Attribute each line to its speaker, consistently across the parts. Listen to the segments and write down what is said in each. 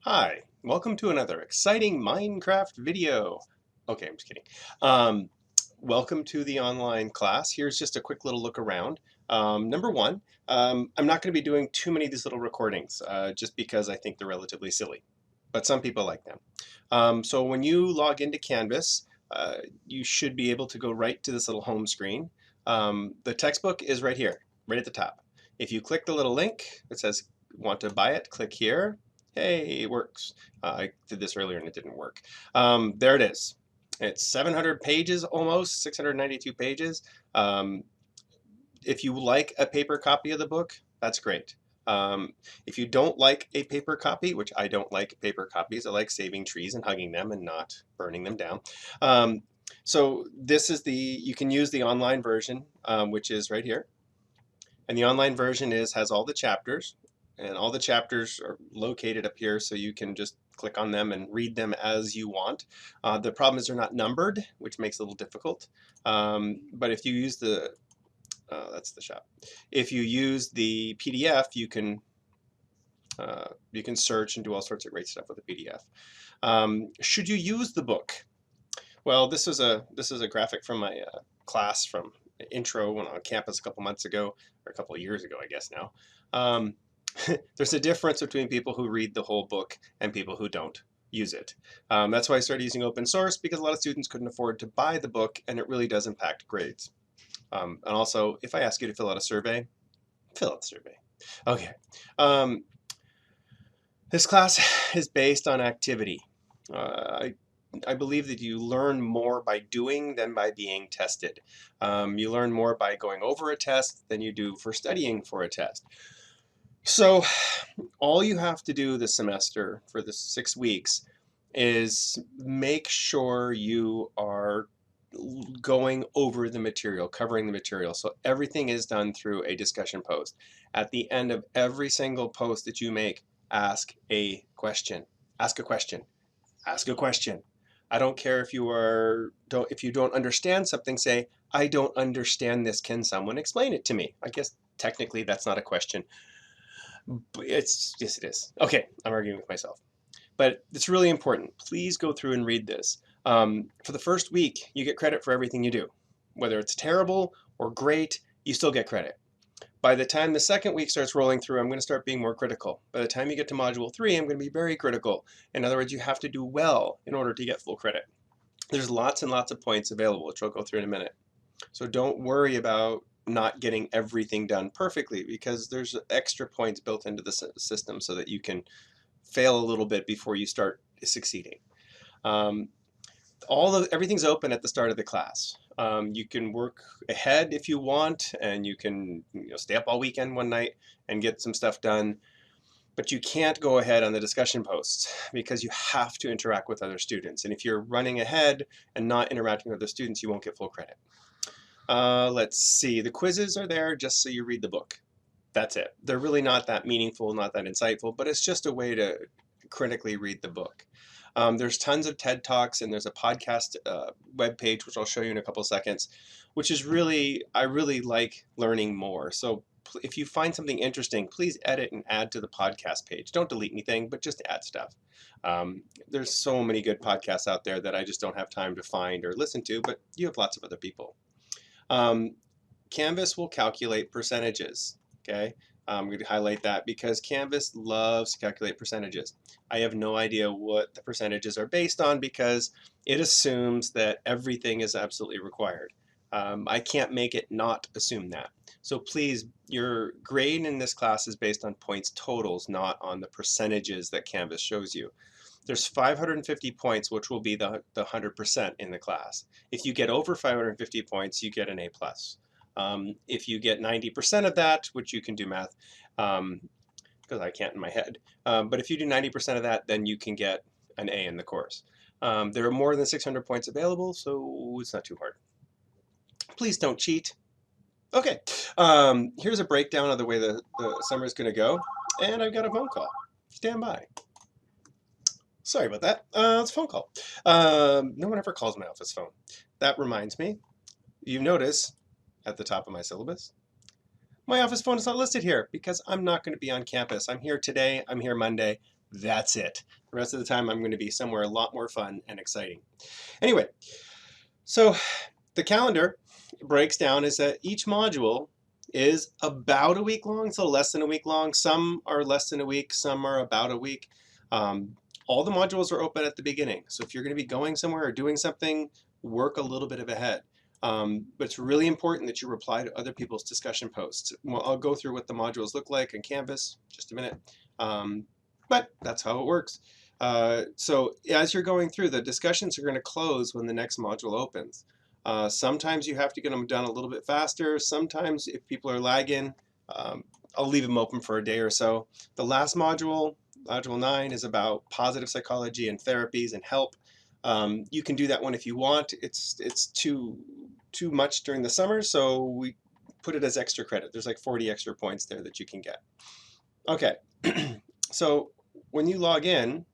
Speaker 1: Hi, welcome to another exciting Minecraft video. Okay, I'm just kidding. Um, Welcome to the online class. Here's just a quick little look around. Number one, I'm not going to be doing too many of these little recordings just because I think they're relatively silly, but some people like them. So when you log into Canvas, you should be able to go right to this little home screen. The textbook is right here, right at the top. If you click the little link that says want to buy it, click here. Hey, it works. I did this earlier and it didn't work. There it is. It's 700 pages almost, 692 pages. Um, if you like a paper copy of the book, that's great. If you don't like a paper copy, which I don't like paper copies, I like saving trees and hugging them and not burning them down. Um, so this is you can use the online version, which is right here. And the online version has all the chapters, and all the chapters are located up here, so you can just click on them and read them as you want. The problem is they're not numbered, which makes it a little difficult. But if you use that's the shop. If you use the PDF, you can search and do all sorts of great stuff with the PDF. Should you use the book? Well, this is a graphic from my class from intro when on campus a couple months ago, or a couple of years ago, I guess now. Um, there's a difference between people who read the whole book and people who don't use it. That's why I started using open source, because a lot of students couldn't afford to buy the book, and it really does impact grades. And also, if I ask you to fill out a survey, fill out the survey. Okay. Um, this class is based on activity. I believe that you learn more by doing than by being tested. You learn more by going over a test than you do for studying for a test. So all you have to do this semester for the 6 weeks is make sure you are going over the material, covering the material. So everything is done through a discussion post. At the end of every single post that you make, ask a question. Ask a question. Ask a question. I don't care if you don't understand something, say, I don't understand this. Can someone explain it to me? I guess technically that's not a question. But yes, it is. Okay, I'm arguing with myself. But it's really important. Please go through and read this. For the first week, you get credit for everything you do. Whether it's terrible or great, you still get credit. By the time the second week starts rolling through, I'm going to start being more critical. By the time you get to module 3, I'm going to be very critical. In other words, you have to do well in order to get full credit. There's lots and lots of points available, which I'll go through in a minute. So don't worry about not getting everything done perfectly, because there's extra points built into the system so that you can fail a little bit before you start succeeding. Um, everything's open at the start of the class. You can work ahead if you want, and you can stay up all weekend one night and get some stuff done. But you can't go ahead on the discussion posts, because you have to interact with other students. And if you're running ahead and not interacting with other students, you won't get full credit. Let's see, the quizzes are there just so you read the book. That's it. They're really not that meaningful, not that insightful, but it's just a way to critically read the book. There's tons of TED Talks, and there's a podcast webpage, which I'll show you in a couple seconds, which is I really like learning more. So if you find something interesting, please edit and add to the podcast page. Don't delete anything, but just add stuff. There's so many good podcasts out there that I just don't have time to find or listen to, but you have lots of other people. Um, Canvas will calculate percentages, okay? I'm going to highlight that because Canvas loves to calculate percentages. I have no idea what the percentages are based on, because it assumes that everything is absolutely required. I can't make it not assume that. So please, your grade in this class is based on points totals, not on the percentages that Canvas shows you. There's 550 points, which will be the 100% in the class. If you get over 550 points, you get an A+. If you get 90% of that, which you can do math, because I can't in my head, but if you do 90% of that, then you can get an A in the course. There are more than 600 points available, so it's not too hard. Please don't cheat. Okay, here's a breakdown of the way the summer is going to go, and I've got a phone call. Stand by. Sorry about that. It's a phone call. No one ever calls my office phone. That reminds me, you notice at the top of my syllabus, my office phone is not listed here because I'm not going to be on campus. I'm here today, I'm here Monday. That's it. The rest of the time I'm going to be somewhere a lot more fun and exciting. Anyway, so the calendar breaks down is that each module is about a week long, so less than a week long. Some are less than a week, some are about a week. All the modules are open at the beginning, so if you're going to be going somewhere or doing something, work a little bit of ahead. But it's really important that you reply to other people's discussion posts. Well, I'll go through what the modules look like in Canvas in just a minute, but that's how it works. So as you're going through, the discussions are going to close when the next module opens. Sometimes you have to get them done a little bit faster. Sometimes if people are lagging, I'll leave them open for a day or so. The last module, Module 9, is about positive psychology and therapies and help. You can do that one if you want. It's too much during the summer, so we put it as extra credit. There's like 40 extra points there that you can get. Okay, so when you log in,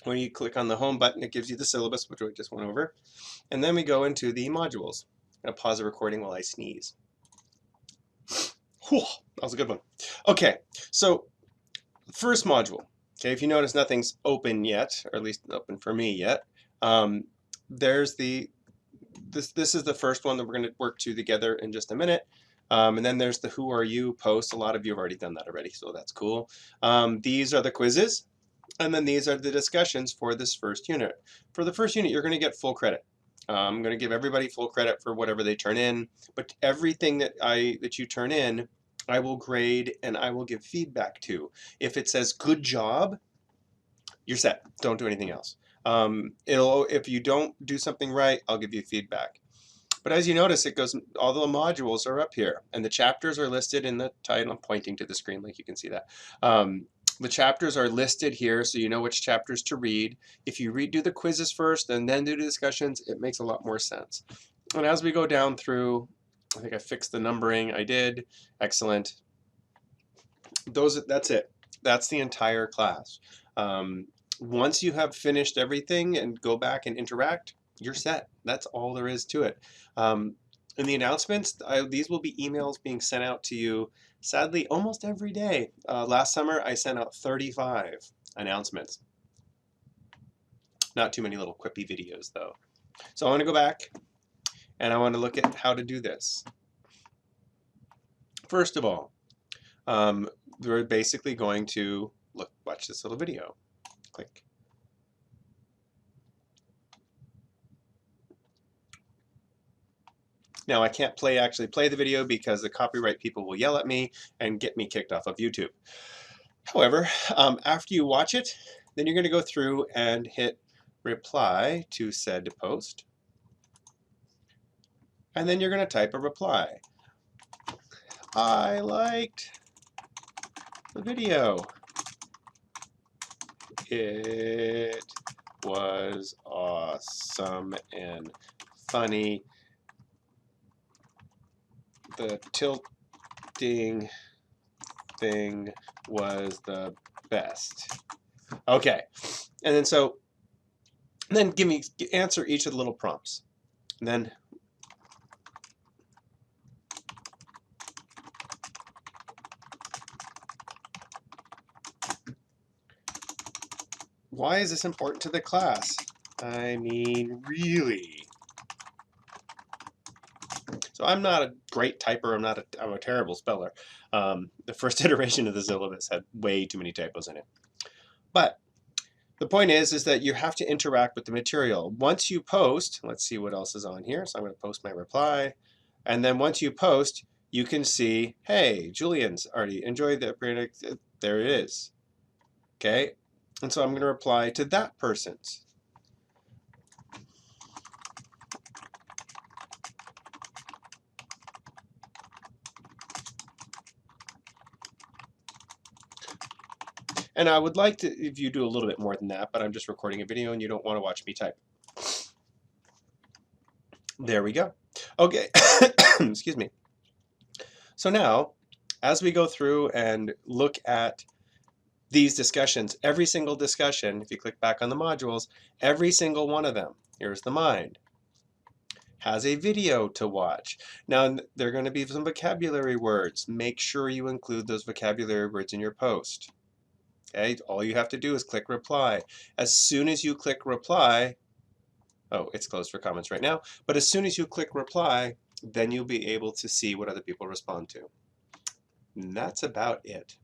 Speaker 1: when you click on the home button, it gives you the syllabus, which we just went over. And then we go into the modules. I'm going to pause the recording while I sneeze. Whew, that was a good one. Okay, so first module. Okay, if you notice nothing's open yet, or at least open for me yet, there's this is the first one that we're going to work together in just a minute. And then there's the Who Are You post. A lot of you have already done that already, so that's cool. These are the quizzes. And then these are the discussions for this first unit. For the first unit, you're going to get full credit. I'm going to give everybody full credit for whatever they turn in, but everything that you turn in, I will grade and I will give feedback to. If it says good job, you're set. Don't do anything else. If you don't do something right, I'll give you feedback. But as you notice, it goes, all the modules are up here, and the chapters are listed in the title. I'm pointing to the screen like you can see that. The chapters are listed here, so you know which chapters to read. If you do the quizzes first and then do the discussions, it makes a lot more sense. And as we go down through, I think I fixed the numbering. I did. Excellent. That's it. That's the entire class. Once you have finished everything and go back and interact, you're set. That's all there is to it. In the announcements, these will be emails being sent out to you, sadly, almost every day. Last summer, I sent out 35 announcements. Not too many little quippy videos, though. So I want to go back, and I want to look at how to do this. First of all, we're basically going to watch this little video. Click. Now I can't actually play the video because the copyright people will yell at me and get me kicked off of YouTube. However, after you watch it, then you're going to go through and hit reply to said post. And then you're going to type a reply. I liked the video. It was awesome and funny. The tilting thing was the best. Okay, and then answer each of the little prompts. And then why is this important to the class? I mean, really. So I'm not a great typer. I'm a terrible speller. The first iteration of the syllabus had way too many typos in it. But the point is that you have to interact with the material. Once you post, let's see what else is on here. So I'm going to post my reply. And then once you post, you can see, hey, Julian's already enjoyed the product. There it is. Okay. And so I'm going to reply to that person's. And I would like to, if you do a little bit more than that, but I'm just recording a video and you don't want to watch me type. There we go. Okay, excuse me. So now, as we go through and look at these discussions, every single discussion, if you click back on the modules, every single one of them, here's the mind, has a video to watch. Now, there are going to be some vocabulary words. Make sure you include those vocabulary words in your post. Okay, all you have to do is click reply. As soon as you click reply, oh, it's closed for comments right now, but as soon as you click reply, then you'll be able to see what other people respond to. And that's about it.